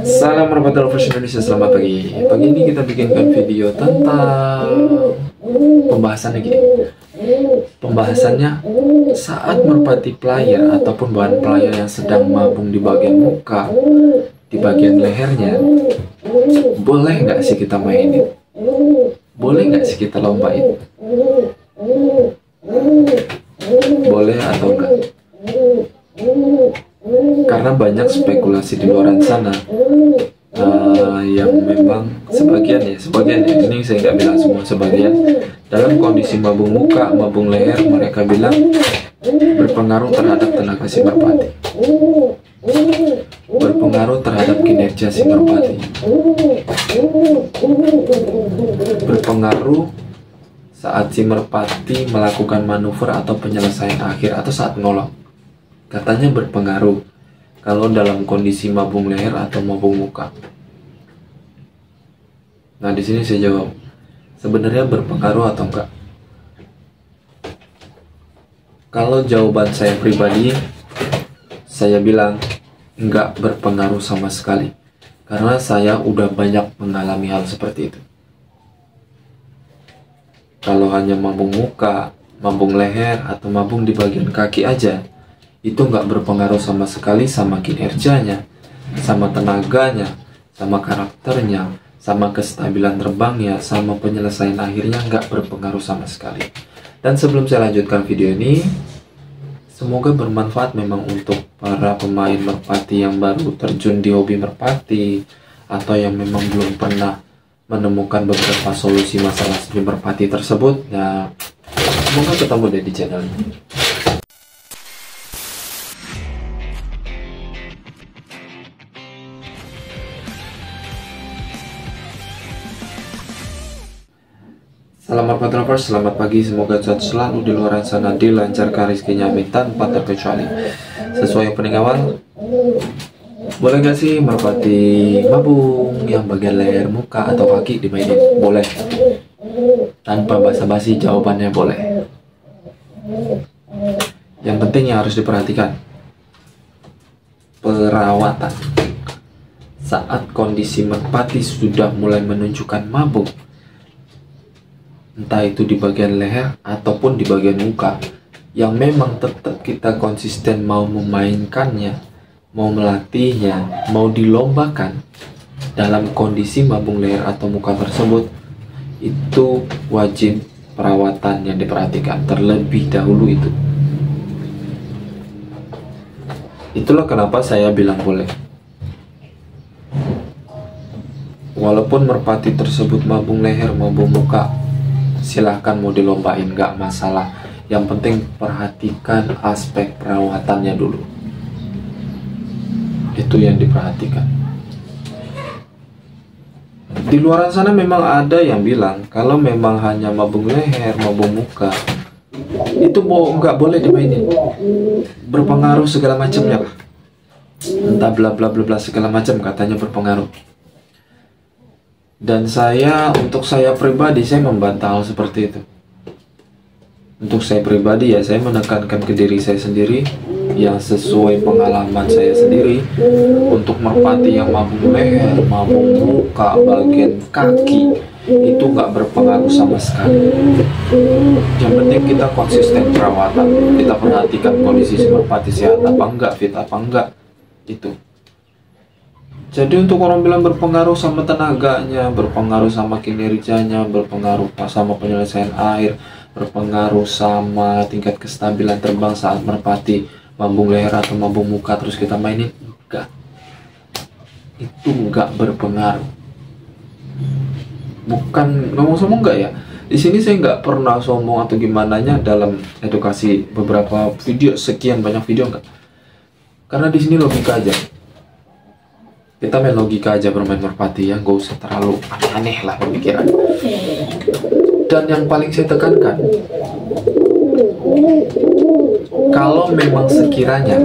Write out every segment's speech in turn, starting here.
Salam warahmatullahi wabarakatuh Indonesia, selamat pagi. Pagi ini kita bikinkan video tentang pembahasannya gini. Pembahasannya saat merpati player ataupun bahan player yang sedang mabung di bagian muka, di bagian lehernya, boleh nggak sih kita mainin? Boleh nggak sih kita lombain? Boleh atau enggak? Karena banyak spekulasi di luar sana yang memang sebagian ya, ini saya nggak bilang semua, sebagian dalam kondisi mabung muka, mabung leher, mereka bilang berpengaruh terhadap tenaga si merpati, berpengaruh terhadap kinerja si merpati, berpengaruh saat si merpati melakukan manuver atau penyelesaian akhir atau saat ngolok. Katanya berpengaruh kalau dalam kondisi mabung leher atau mabung muka. Nah, di sini saya jawab, sebenarnya berpengaruh atau enggak? Kalau jawaban saya pribadi, saya bilang enggak berpengaruh sama sekali, karena saya udah banyak mengalami hal seperti itu. Kalau hanya mabung muka, mabung leher, atau mabung di bagian kaki aja, itu nggak berpengaruh sama sekali sama kinerjanya, sama tenaganya, sama karakternya, sama kestabilan terbangnya, sama penyelesaian akhirnya, nggak berpengaruh sama sekali. Dan sebelum saya lanjutkan video ini, semoga bermanfaat memang untuk para pemain merpati yang baru terjun di hobi merpati, atau yang memang belum pernah menemukan beberapa solusi masalah di merpati tersebut. Ya, semoga ketemu deh di channel ini. Salam merpati, selamat pagi, semoga sehat selalu di luar sana, dilancarkan rezekinya amin tanpa terkecuali. Sesuai opening awal, boleh gak sih merpati mabung yang bagian leher, muka, atau kaki dimainin? Boleh. Tanpa basa-basi jawabannya boleh. Yang penting yang harus diperhatikan, perawatan. Saat kondisi merpati sudah mulai menunjukkan mabung, entah itu di bagian leher ataupun di bagian muka, yang memang tetap kita konsisten mau memainkannya, mau melatihnya, mau dilombakan dalam kondisi mabung leher atau muka tersebut, itu wajib perawatan yang diperhatikan terlebih dahulu itu. Itulah kenapa saya bilang boleh. Walaupun merpati tersebut mabung leher, mabung muka, silahkan mau dilombain, nggak masalah. Yang penting perhatikan aspek perawatannya dulu. Itu yang diperhatikan. Di luar sana memang ada yang bilang kalau memang hanya mabung leher, mabung muka, itu nggak boleh dimainin, berpengaruh segala macamnya lah. Entah bla bla bla bla segala macam, katanya berpengaruh. Dan untuk saya pribadi, saya membantah hal seperti itu. Untuk saya pribadi ya, saya menekankan ke diri saya sendiri yang sesuai pengalaman saya sendiri. Untuk merpati yang mabung leher, mabung muka, bagian kaki, itu nggak berpengaruh sama sekali. Yang penting kita konsisten perawatan, kita perhatikan kondisi si merpati sehat apa enggak, fit apa enggak, itu. Jadi untuk orang bilang berpengaruh sama tenaganya, berpengaruh sama kinerjanya, berpengaruh sama penyelesaian air, berpengaruh sama tingkat kestabilan terbang saat merpati mabung leher atau mabung muka terus kita mainin, enggak. Itu enggak berpengaruh. Bukan ngomong sombong enggak ya. Di sini saya nggak pernah sombong atau gimana nya dalam edukasi beberapa video, sekian banyak video enggak. Karena di sini logika aja. Kita main logika aja bermain merpati ya, gak usah terlalu aneh-aneh lah pemikiran. Dan yang paling saya tekankan, kalau memang sekiranya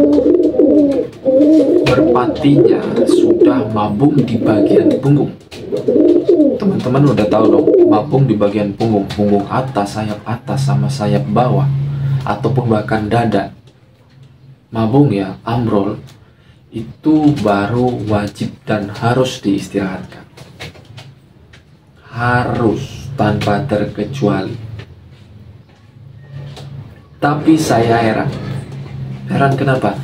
merpatinya sudah mabung di bagian punggung, teman-teman udah tahu dong, mabung di bagian punggung, punggung atas sama sayap bawah, ataupun bahkan dada, mabung ya, ambrol, itu baru wajib dan harus diistirahatkan. Harus, tanpa terkecuali. Tapi saya heran kenapa?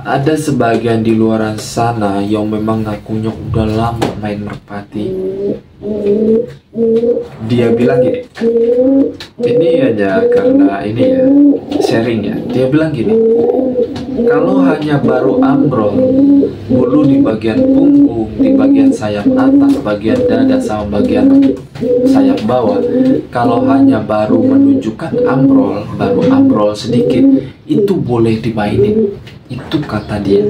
Ada sebagian di luar sana yang memang ngakunya udah lama main merpati. Dia bilang gini, ini hanya karena ini ya, sharing ya. Dia bilang gini, kalau hanya baru ambrol bulu di bagian punggung, di bagian sayap atas, bagian dada sama bagian sayap bawah, kalau hanya baru menunjukkan ambrol, baru ambrol sedikit, itu boleh dimainin. Itu kata dia.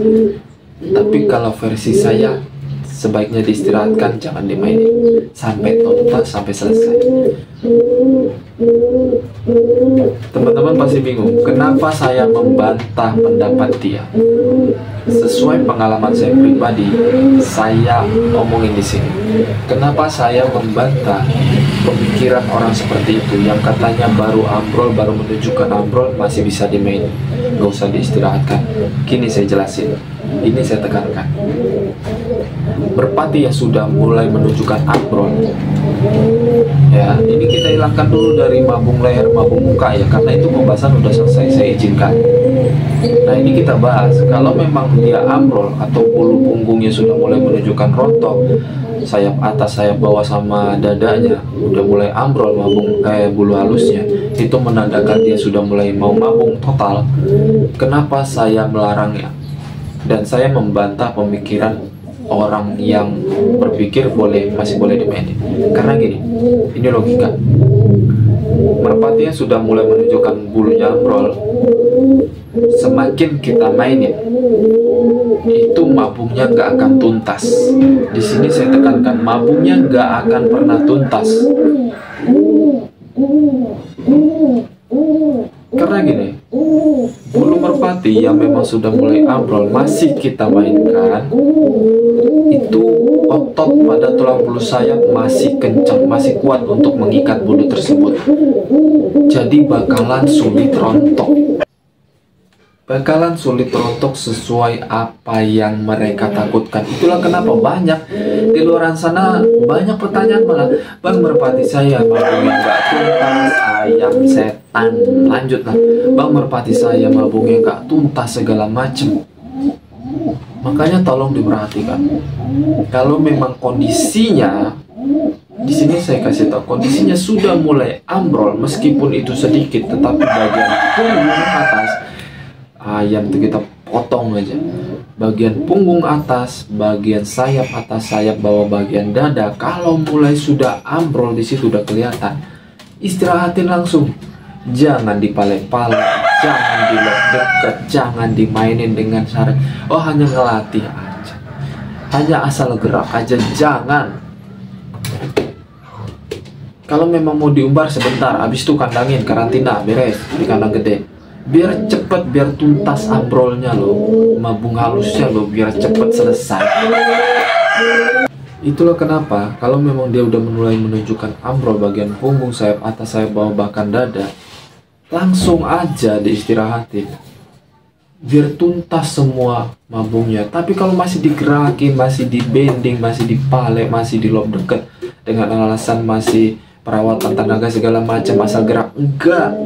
Tapi kalau versi saya, sebaiknya diistirahatkan, jangan dimainin sampai tuntas, sampai selesai. Teman-teman pasti bingung, kenapa saya membantah pendapat dia? Sesuai pengalaman saya pribadi, saya omongin di sini. Kenapa saya membantah pemikiran orang seperti itu yang katanya baru ambrol, baru menunjukkan ambrol masih bisa dimainin, gak usah diistirahatkan. Kini saya jelasin, ini saya tekankan. Merpati yang sudah mulai menunjukkan ambrol, ya ini kita hilangkan dulu dari mabung leher, mabung muka ya, karena itu pembahasan udah selesai, saya izinkan. Nah ini kita bahas, kalau memang dia ambrol atau bulu punggungnya sudah mulai menunjukkan rontok, sayap atas, sayap bawah sama dadanya udah mulai ambrol, mabung bulu halusnya, itu menandakan dia sudah mulai mau mabung total. Kenapa saya melarangnya? Dan saya membantah pemikiran orang yang berpikir masih boleh dimainin. Karena gini, ini logika. Merpati yang sudah mulai menunjukkan bulunya ambrol, semakin kita mainin, itu mabungnya nggak akan tuntas. Di sini saya tekankan, mabungnya nggak akan pernah tuntas. Karena gini, bulu merpati yang memang sudah mulai ambrol masih kita mainkan, itu otot pada tulang bulu sayap masih kencang, masih kuat untuk mengikat bulu tersebut. Jadi bakalan sulit rontok. Bakalan sulit rontok sesuai apa yang mereka takutkan. Itulah kenapa banyak di luar sana banyak pertanyaan malah, bang merpati saya mabungnya nggak tuntas, ayam setan, lanjut lah, bang merpati saya mabungnya nggak tuntas segala macem. Makanya tolong diperhatikan. Kalau memang kondisinya, di sini saya kasih tahu, kondisinya sudah mulai ambrol, meskipun itu sedikit, tetapi bagian punggung atas, ayam itu kita potong aja, bagian punggung atas, bagian sayap atas, sayap bawah, bagian dada, kalau mulai sudah ambrol di situ udah kelihatan, istirahatin langsung. Jangan dipalek-palek, jangan dilok dekat, jangan dimainin dengan cara oh hanya ngelatih aja, hanya asal gerak aja, jangan. Kalau memang mau diumbar sebentar, habis itu kandangin, karantina, beres di kandang gede. Biar cepet, biar tuntas ambrolnya loh, mabung halusnya loh, biar cepet selesai. Itulah kenapa kalau memang dia udah mulai menunjukkan ambrol bagian punggung, sayap atas, sayap bawah, bahkan dada, langsung aja diistirahatin biar tuntas semua mabungnya. Tapi kalau masih digerakin, masih dibending, masih dipalek, masih dilop deket dengan alasan masih perawatan tenaga segala macam, asal gerak, enggak.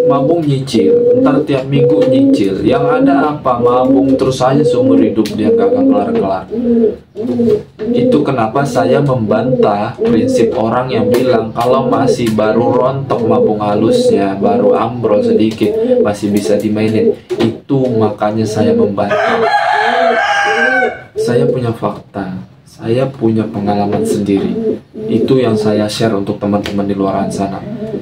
Mabung nyicil, ntar tiap minggu nyicil, yang ada apa, mabung terus aja seumur hidup, dia nggak akan kelar-kelar. Itu kenapa saya membantah prinsip orang yang bilang kalau masih baru rontok mabung halusnya, baru ambrol sedikit, masih bisa dimainin. Itu makanya saya membantah. Saya punya fakta, saya punya pengalaman sendiri. Itu yang saya share untuk teman-teman di luar sana.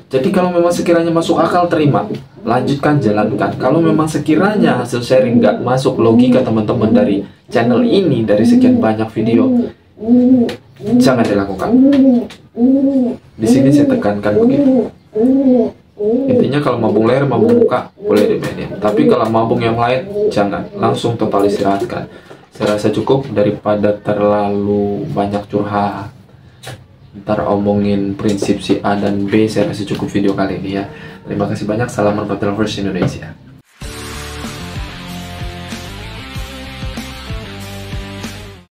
Jadi kalau memang sekiranya masuk akal, terima, lanjutkan, jalankan. Kalau memang sekiranya hasil sharing nggak masuk logika teman-teman dari channel ini, dari sekian banyak video, jangan dilakukan. Di sini saya tekankan begitu. Intinya kalau mabung leher, mabung muka boleh dimainin. Tapi kalau mabung yang lain, jangan, langsung total istirahatkan. Saya rasa cukup daripada terlalu banyak curhat. Ntar omongin prinsip si A dan B, saya rasa cukup video kali ini ya. Terima kasih banyak, salam Merpati Lovers Indonesia.